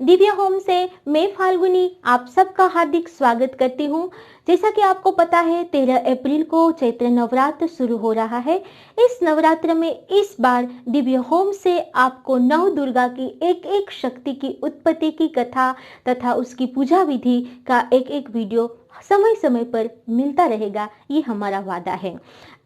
Divya home से मैं फाल्गुनी आप सबका हार्दिक स्वागत करती हूँ। जैसा कि आपको पता है 13 अप्रैल को चैत्र नवरात्र शुरू हो रहा है। इस नवरात्र में इस बार दिव्य होम से आपको नव दुर्गा की एक एक शक्ति की उत्पत्ति की कथा तथा उसकी पूजा विधि का एक एक वीडियो समय समय पर मिलता रहेगा, ये हमारा वादा है।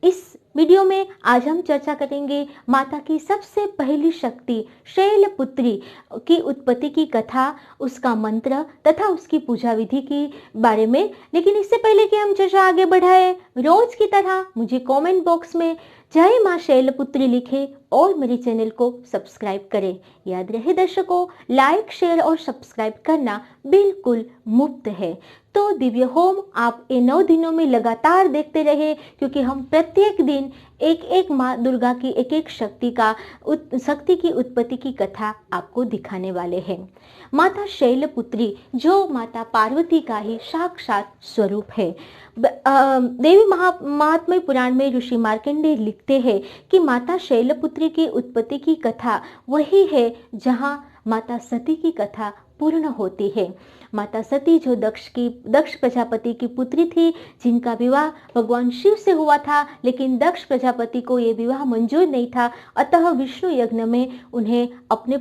इस वीडियो में आज हम चर्चा करेंगे माता की सबसे पहली शक्ति शैलपुत्री की उत्पत्ति की कथा, उसका मंत्र तथा उसकी पूजा विधि के बारे में। लेकिन इससे पहले कि हम चर्चा आगे बढ़ाएं, रोज की तरह मुझे कमेंट बॉक्स में जय मां शैलपुत्री लिखें और मेरे चैनल को सब्सक्राइब करें। याद रहे दर्शकों, लाइक शेयर और सब्सक्राइब करना बिल्कुल मुफ्त है। तो दिव्य होम आप इन 9 दिनों में लगातार देखते रहे, क्योंकि हम प्रत्येक दिन एक एक माँ दुर्गा की एक एक शक्ति की उत्पत्ति की कथा आपको दिखाने वाले हैं। माता शैलपुत्री जो माता पार्वती का ही साक्षात स्वरूप है। देवी महात्म्य पुराण में ऋषि मार्कंडेय लिखते हैं कि माता शैलपुत्री की उत्पत्ति की कथा वही है जहाँ माता सती की कथा पूर्ण होती है। माता सती जो दक्ष प्रजापति की पुत्री थी, जिनका विवाह भगवान शिव से हुआ था, लेकिन दक्ष प्रजापति को ये विवाह मंजूर नहीं था। अतः विष्णु यज्ञ में उन्हें अपनी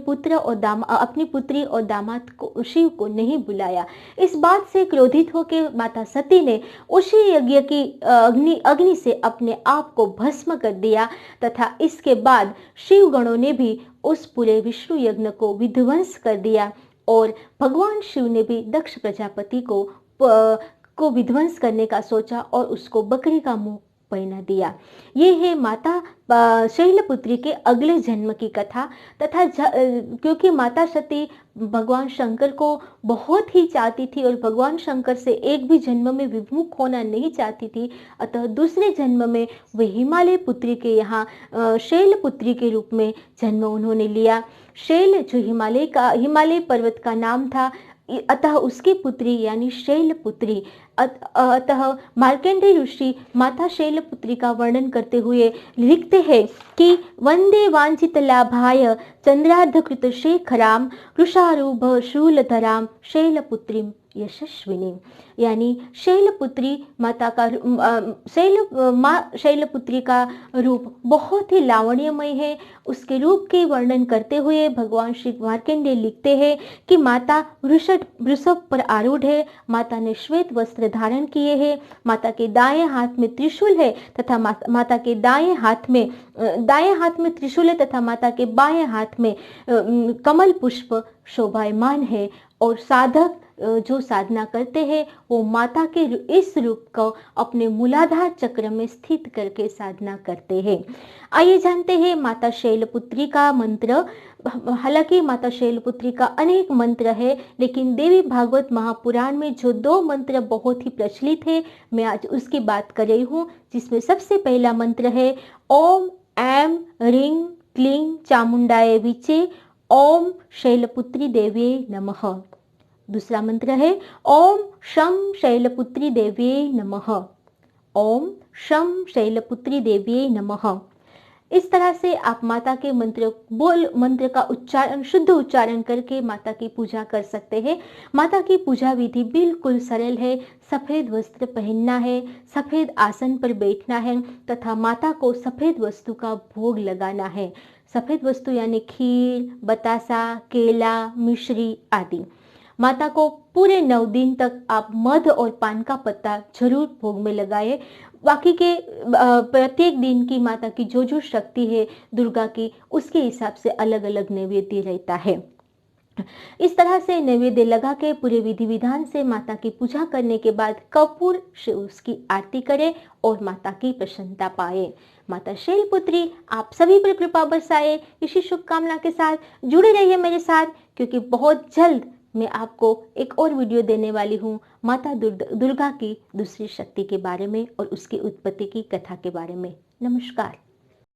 पुत्री और दामाद को शिव को नहीं बुलाया। इस बात से क्रोधित होकर माता सती ने उसी यज्ञ की अग्नि से अपने आप को भस्म कर दिया तथा इसके बाद शिव गणों ने भी उस पूरे विष्णु यज्ञ को विध्वंस कर दिया और भगवान शिव ने भी दक्ष प्रजापति को विध्वंस करने का सोचा और उसको बकरी का मुंह पहना दिया। ये है माता शैलपुत्री के अगले जन्म की कथा तथा क्योंकि माता सती भगवान शंकर को बहुत ही चाहती थी और भगवान शंकर से एक भी जन्म में विमुख होना नहीं चाहती थी, अतः दूसरे जन्म में वे हिमालय पुत्री के यहाँ शैलपुत्री के रूप में जन्म उन्होंने लिया। शैल जो हिमालय पर्वत का नाम था, अतः उसकी पुत्री यानी शैलपुत्री। अतः मार्कंडेय ऋषि माता शैलपुत्री का वर्णन करते हुए लिखते हैं कि वंदे वांछित लाभाय चंद्रार्धकृत शेखराम वृषारूढ़ शूलधराम शैलपुत्री यशस्विनी। यानी शैलपुत्री शैलपुत्री का रूप बहुत ही लावण्यमय है। उसके रूप के वर्णन करते हुए भगवान श्री मार्कंडेय लिखते हैं कि माता वृषभ पर आरूढ़ है, माता ने श्वेत वस्त्र धारण किए हैं, माता के दाएं हाथ में त्रिशूल है तथा माता के दाएं हाथ में त्रिशूल है तथा माता के बाएं हाथ में कमल पुष्प शोभायमान है। और साधक जो साधना करते हैं वो माता के इस रूप को अपने मूलाधार चक्र में स्थित करके साधना करते हैं। आइए जानते हैं माता शैलपुत्री का मंत्र। हालांकि माता शैलपुत्री का अनेक मंत्र है, लेकिन देवी भागवत महापुराण में जो 2 मंत्र बहुत ही प्रचलित है, मैं आज उसकी बात कर रही हूँ। जिसमें सबसे पहला मंत्र है ओम ऐं ह्रीं क्लीं चामुंडाय विचे ओम शैलपुत्री देव्यै नमः। दूसरा मंत्र है ओम शं शैलपुत्री देव्यै नमः, ओम शं शैलपुत्री देव्यै नमः। इस तरह से आप माता के मंत्र का शुद्ध उच्चारण करके माता की पूजा कर सकते हैं। माता की पूजा विधि बिल्कुल सरल है। सफेद वस्त्र पहनना है, सफेद आसन पर बैठना है तथा माता को सफेद वस्तु का भोग लगाना है। सफेद वस्तु यानी खीर, बतासा, केला, मिश्री आदि। माता को पूरे 9 दिन तक आप मध और पान का पत्ता जरूर भोग में लगाए। बाकी के प्रत्येक दिन की माता की जो शक्ति है दुर्गा की, उसके हिसाब से अलग अलग नैवेद्य रहता है। इस तरह से नैवेद्य लगा के पूरे विधि विधान से माता की पूजा करने के बाद कपूर से उसकी आरती करें और माता की प्रसन्नता पाए। माता शैलपुत्री आप सभी पर कृपा बरसाए। इसी शुभकामना के साथ जुड़े रहिए मेरे साथ, क्योंकि बहुत जल्द मैं आपको एक और वीडियो देने वाली हूँ माता दुर्गा की दूसरी शक्ति के बारे में और उसकी उत्पत्ति की कथा के बारे में। नमस्कार।